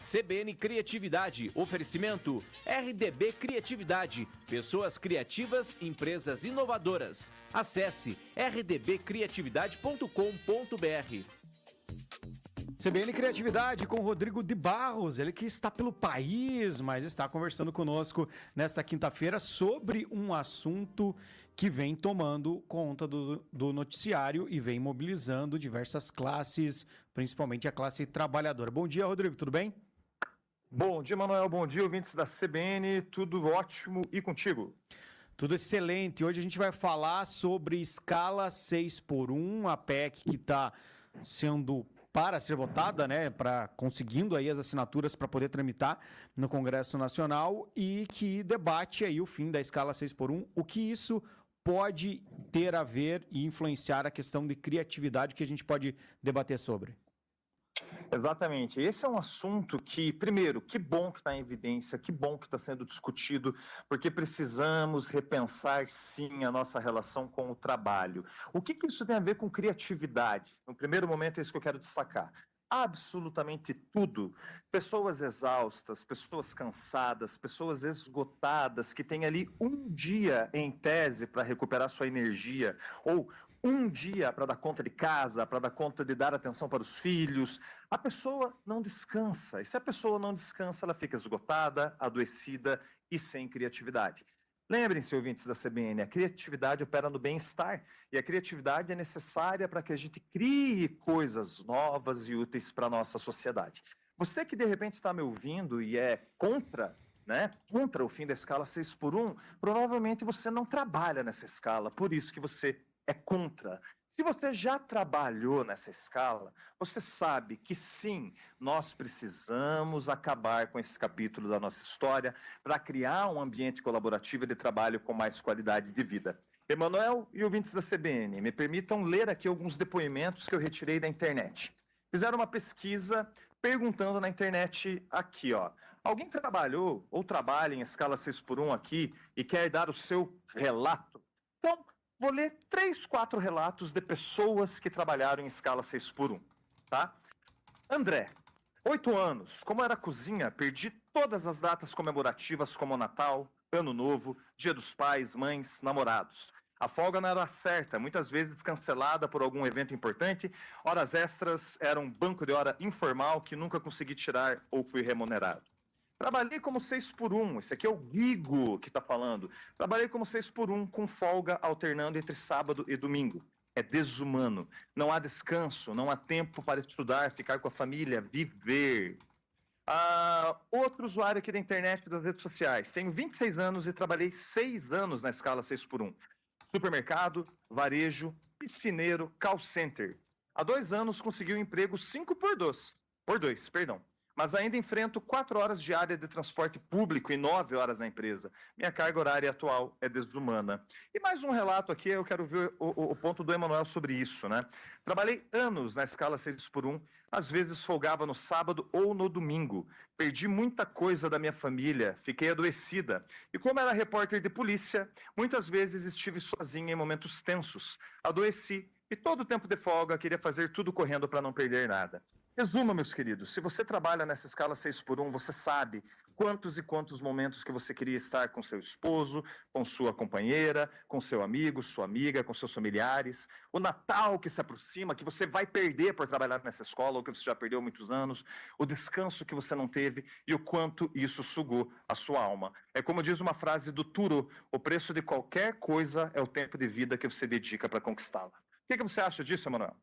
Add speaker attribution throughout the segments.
Speaker 1: CBN Criatividade. Oferecimento RDB Criatividade. Pessoas criativas, empresas inovadoras. Acesse rdbcriatividade.com.br.
Speaker 2: CBN Criatividade com Rodrigo de Barros, ele que está pelo país, mas está conversando conosco nesta quinta-feira sobre um assunto que vem tomando conta do noticiário e vem mobilizando diversas classes, principalmente a classe trabalhadora. Bom dia, Rodrigo, tudo bem?
Speaker 3: Bom dia, Manuel, bom dia, ouvintes da CBN, tudo ótimo e contigo?
Speaker 2: Tudo excelente. Hoje a gente vai falar sobre escala 6x1, a PEC que está sendo para ser votada, né, conseguindo aí as assinaturas para poder tramitar no Congresso Nacional e que debate aí o fim da escala 6x1, o que isso pode ter a ver e influenciar a questão de criatividade que a gente pode debater sobre.
Speaker 3: Exatamente, esse é um assunto que, primeiro, que bom que está em evidência, que bom que está sendo discutido, porque precisamos repensar, sim, a nossa relação com o trabalho. O que isso tem a ver com criatividade? No primeiro momento é isso que eu quero destacar. Absolutamente tudo. Pessoas exaustas, pessoas cansadas, pessoas esgotadas, que têm ali um dia em tese para recuperar sua energia, ou um dia para dar conta de casa, para dar conta de dar atenção para os filhos. A pessoa não descansa. E se a pessoa não descansa, ela fica esgotada, adoecida e sem criatividade. Lembrem-se, ouvintes da CBN, a criatividade opera no bem-estar e a criatividade é necessária para que a gente crie coisas novas e úteis para a nossa sociedade. Você que de repente está me ouvindo e é contra o fim da escala 6x1, provavelmente você não trabalha nessa escala, por isso que você é contra. Se você já trabalhou nessa escala, você sabe que sim, nós precisamos acabar com esse capítulo da nossa história para criar um ambiente colaborativo de trabalho com mais qualidade de vida. Emanuel e ouvintes da CBN, me permitam ler aqui alguns depoimentos que eu retirei da internet. Fizeram uma pesquisa perguntando na internet aqui, ó. Alguém trabalhou ou trabalha em escala 6x1 aqui e quer dar o seu relato? Então, vou ler 3, 4 relatos de pessoas que trabalharam em escala 6x1, tá? André, 8 anos, como era cozinha, perdi todas as datas comemorativas como Natal, Ano Novo, Dia dos Pais, Mães, Namorados. A folga não era certa, muitas vezes cancelada por algum evento importante, horas extras eram um banco de hora informal que nunca consegui tirar ou fui remunerado. Trabalhei como 6x1, esse aqui é o Guigo que está falando. Trabalhei como 6x1 com folga alternando entre sábado e domingo. É desumano. Não há descanso, não há tempo para estudar, ficar com a família, viver. Outro usuário aqui da internet e das redes sociais. Tenho 26 anos e trabalhei 6 anos na escala 6x1. Supermercado, varejo, piscineiro, call center. Há 2 anos consegui um emprego 5x2. Mas ainda enfrento 4 horas diárias de transporte público e 9 horas na empresa. Minha carga horária atual é desumana. E mais um relato aqui, eu quero ver o ponto do Emanuel sobre isso, né? Trabalhei anos na escala 6x1, às vezes folgava no sábado ou no domingo. Perdi muita coisa da minha família, fiquei adoecida. E como era repórter de polícia, muitas vezes estive sozinha em momentos tensos. Adoeci e todo o tempo de folga queria fazer tudo correndo para não perder nada. Resuma, meus queridos, se você trabalha nessa escala 6x1, você sabe quantos e quantos momentos que você queria estar com seu esposo, com sua companheira, com seu amigo, sua amiga, com seus familiares. O Natal que se aproxima, que você vai perder por trabalhar nessa escola, ou que você já perdeu há muitos anos, o descanso que você não teve e o quanto isso sugou a sua alma. É como diz uma frase do Turo, o preço de qualquer coisa é o tempo de vida que você dedica para conquistá-la. O que você acha disso, Emanuel?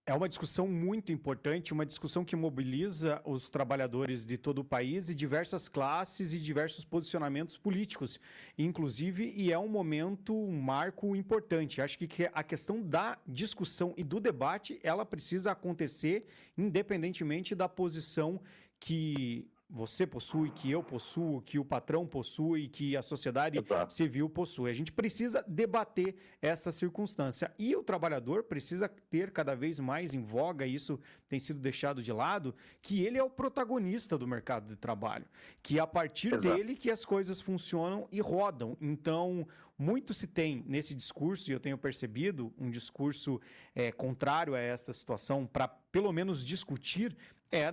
Speaker 2: É uma discussão muito importante, uma discussão que mobiliza os trabalhadores de todo o país e diversas classes e diversos posicionamentos políticos, inclusive, e é um momento, um marco importante. Acho que a questão da discussão e do debate, ela precisa acontecer independentemente da posição que você possui, que eu possuo, que o patrão possui, que a sociedade
Speaker 3: Exato.
Speaker 2: civil possui. A gente precisa debater essa circunstância. E o trabalhador precisa ter cada vez mais em voga, e isso tem sido deixado de lado, que ele é o protagonista do mercado de trabalho. Que é a partir
Speaker 3: Exato.
Speaker 2: dele que as coisas funcionam e rodam. Então, muito se tem nesse discurso, e eu tenho percebido um discurso contrário a esta situação, para pelo menos discutir,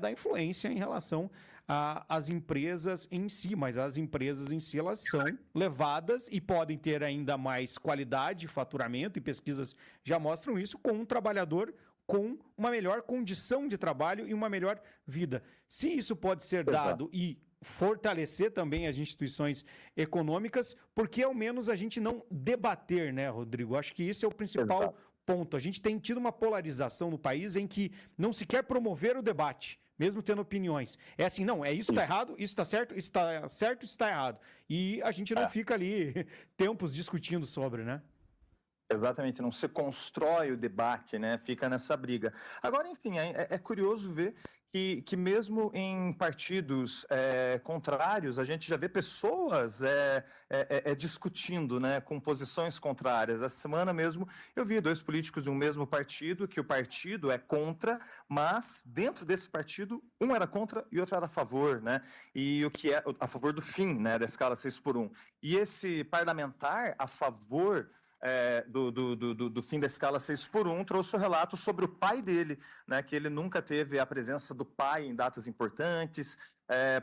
Speaker 2: da influência em relação às empresas em si, mas as empresas em si, elas são levadas e podem ter ainda mais qualidade, faturamento, e pesquisas já mostram isso, com um trabalhador com uma melhor condição de trabalho e uma melhor vida. Se isso pode ser dado e fortalecer também as instituições econômicas, porque ao menos a gente não debater, né, Rodrigo? Acho que esse é o principal ponto. A gente tem tido uma polarização no país em que não se quer promover o debate, mesmo tendo opiniões. É assim, não, isso está errado, isso está certo, isso está certo, isso está errado. E a gente não fica ali tempos discutindo sobre, né?
Speaker 3: Exatamente, não se constrói o debate, né? Fica nessa briga. Agora, enfim, é curioso ver que mesmo em partidos contrários, a gente já vê pessoas discutindo, né, com posições contrárias. Essa semana mesmo eu vi 2 políticos de um mesmo partido, que o partido é contra, mas dentro desse partido, um era contra e outro era a favor, né? E o que é a favor do fim, né, da escala 6x1. E esse parlamentar a favor do fim da escala 6x1 trouxe o relato sobre o pai dele, né, que ele nunca teve a presença do pai em datas importantes,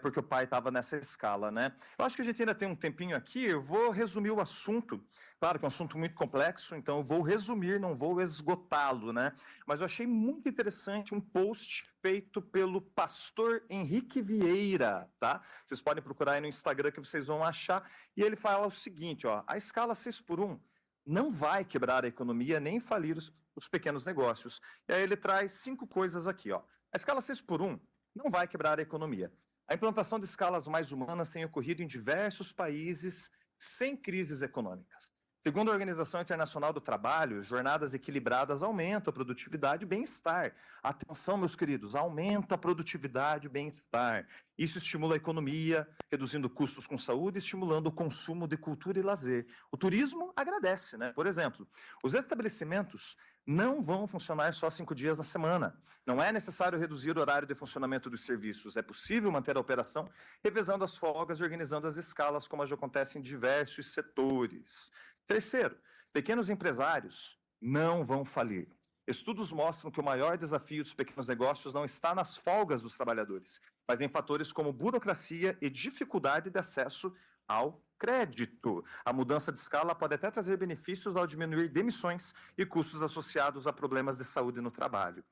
Speaker 3: porque o pai estava nessa escala, né? Eu acho que a gente ainda tem um tempinho aqui, eu vou resumir o assunto, claro que é um assunto muito complexo, então eu vou resumir, não vou esgotá-lo, né? Mas eu achei muito interessante um post feito pelo pastor Henrique Vieira, tá? Vocês podem procurar aí no Instagram que vocês vão achar, e ele fala o seguinte, ó, a escala 6x1 não vai quebrar a economia nem falir os pequenos negócios. E aí ele traz 5 coisas aqui, ó. A escala 6x1 não vai quebrar a economia. A implantação de escalas mais humanas tem ocorrido em diversos países sem crises econômicas. Segundo a Organização Internacional do Trabalho, jornadas equilibradas aumentam a produtividade e o bem-estar. Atenção, meus queridos, aumenta a produtividade e o bem-estar. Isso estimula a economia, reduzindo custos com saúde, estimulando o consumo de cultura e lazer. O turismo agradece, né? Por exemplo, os estabelecimentos não vão funcionar só 5 dias na semana. Não é necessário reduzir o horário de funcionamento dos serviços. É possível manter a operação revezando as folgas e organizando as escalas, como já acontece em diversos setores. Terceiro, pequenos empresários não vão falir. Estudos mostram que o maior desafio dos pequenos negócios não está nas folgas dos trabalhadores, mas em fatores como burocracia e dificuldade de acesso ao crédito. A mudança de escala pode até trazer benefícios ao diminuir demissões e custos associados a problemas de saúde no trabalho.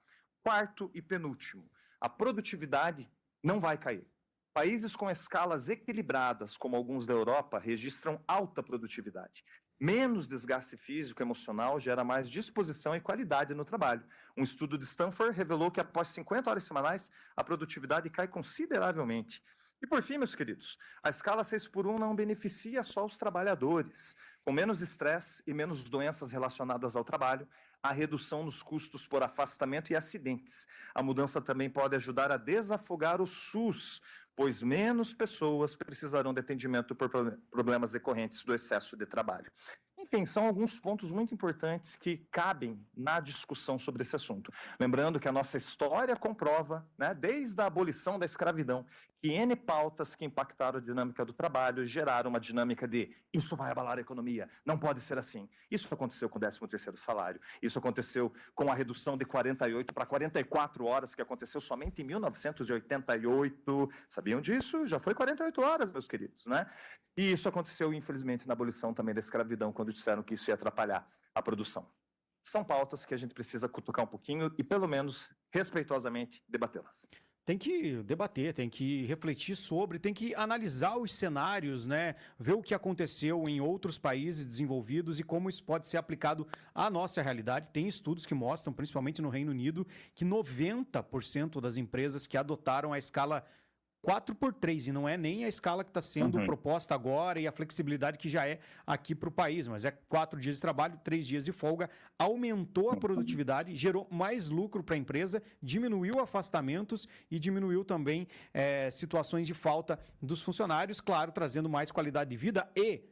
Speaker 3: Quarto e penúltimo, a produtividade não vai cair. Países com escalas equilibradas, como alguns da Europa, registram alta produtividade. Menos desgaste físico e emocional gera mais disposição e qualidade no trabalho. Um estudo de Stanford revelou que após 50 horas semanais, a produtividade cai consideravelmente. E por fim, meus queridos, a escala 6x1 não beneficia só os trabalhadores. Com menos estresse e menos doenças relacionadas ao trabalho, há redução nos custos por afastamento e acidentes. A mudança também pode ajudar a desafogar o SUS, pois menos pessoas precisarão de atendimento por problemas decorrentes do excesso de trabalho. Enfim, são alguns pontos muito importantes que cabem na discussão sobre esse assunto. Lembrando que a nossa história comprova, né, desde a abolição da escravidão, que N pautas que impactaram a dinâmica do trabalho geraram uma dinâmica de isso vai abalar a economia, não pode ser assim. Isso aconteceu com o 13º salário, isso aconteceu com a redução de 48 para 44 horas, que aconteceu somente em 1988. Sabiam disso? Já foi 48 horas, meus queridos, né? E isso aconteceu, infelizmente, na abolição também da escravidão, quando disseram que isso ia atrapalhar a produção. São pautas que a gente precisa cutucar um pouquinho e, pelo menos, respeitosamente, debatê-las.
Speaker 2: Tem que debater, tem que refletir sobre, tem que analisar os cenários, né? Ver o que aconteceu em outros países desenvolvidos e como isso pode ser aplicado à nossa realidade. Tem estudos que mostram, principalmente no Reino Unido, que 90% das empresas que adotaram a escala 4x3, e não é nem a escala que está sendo proposta agora e a flexibilidade que já é aqui para o país, mas é 4 dias de trabalho, 3 dias de folga, aumentou a produtividade, gerou mais lucro para a empresa, diminuiu afastamentos e diminuiu também situações de falta dos funcionários, claro, trazendo mais qualidade de vida e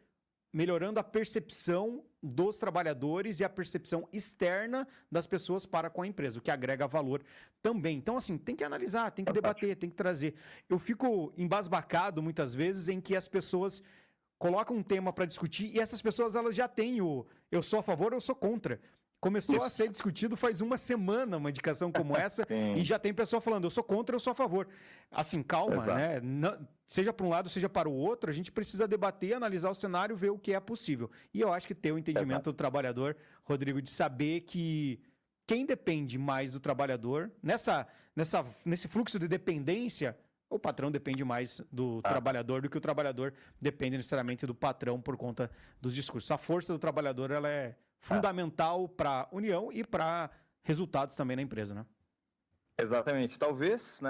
Speaker 2: melhorando a percepção dos trabalhadores e a percepção externa das pessoas para com a empresa, o que agrega valor também. Então, assim, tem que analisar, tem que debater, tem que trazer. Eu fico embasbacado muitas vezes em que as pessoas colocam um tema para discutir e essas pessoas elas já têm o eu sou a favor ou eu sou contra. Começou a ser discutido faz uma semana uma indicação como essa e já tem pessoa falando, eu sou contra, eu sou a favor. Assim, calma, né? Seja para um lado, seja para o outro, a gente precisa debater, analisar o cenário, ver o que é possível. E eu acho que ter o entendimento do trabalhador, Rodrigo, de saber que quem depende mais do trabalhador, nesse fluxo de dependência, o patrão depende mais do trabalhador do que o trabalhador depende necessariamente do patrão por conta dos discursos. A força do trabalhador, ela é fundamental para a união e para resultados também na empresa, né?
Speaker 3: Exatamente. Talvez,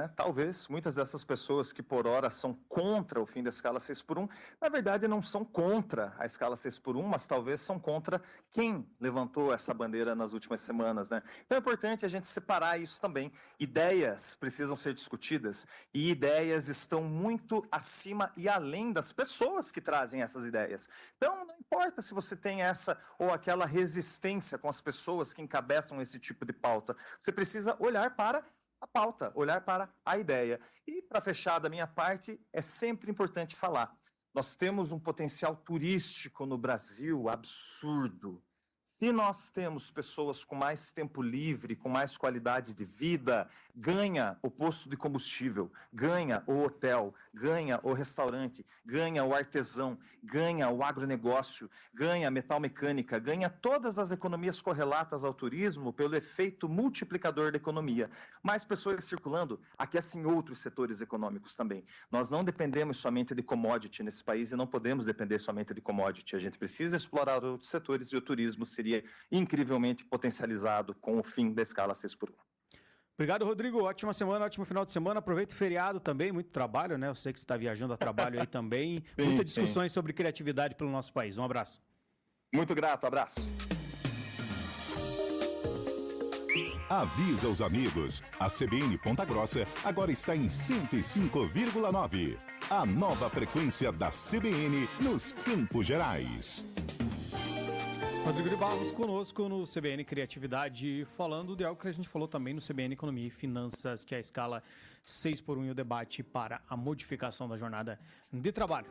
Speaker 3: muitas dessas pessoas que por hora são contra o fim da escala 6x1, na verdade não são contra a escala 6x1, mas talvez são contra quem levantou essa bandeira nas últimas semanas, né? Então é importante a gente separar isso também. Ideias precisam ser discutidas e ideias estão muito acima e além das pessoas que trazem essas ideias. Então não importa se você tem essa ou aquela resistência com as pessoas que encabeçam esse tipo de pauta, você precisa olhar para a pauta, olhar para a ideia. E para fechar da minha parte, é sempre importante falar. Nós temos um potencial turístico no Brasil absurdo. Se nós temos pessoas com mais tempo livre, com mais qualidade de vida, ganha o posto de combustível, ganha o hotel, ganha o restaurante, ganha o artesão, ganha o agronegócio, ganha a metalmecânica, ganha todas as economias correlatas ao turismo pelo efeito multiplicador da economia. Mais pessoas circulando, aquecem outros setores econômicos também. Nós não dependemos somente de commodity nesse país e não podemos depender somente de commodity. A gente precisa explorar outros setores e o turismo seria incrivelmente potencializado com o fim da escala 6x1.
Speaker 2: Obrigado, Rodrigo. Ótima semana, ótimo final de semana. Aproveita o feriado também, muito trabalho, né? Eu sei que você está viajando a trabalho aí também. Muitas discussões sobre criatividade pelo nosso país. Um abraço.
Speaker 3: Muito grato, abraço.
Speaker 4: Avisa os amigos, a CBN Ponta Grossa agora está em 105,9. A nova frequência da CBN nos Campos Gerais.
Speaker 2: Rodrigo de Barros conosco no CBN Criatividade, falando de algo que a gente falou também no CBN Economia e Finanças, que é a escala 6x1 e o debate para a modificação da jornada de trabalho.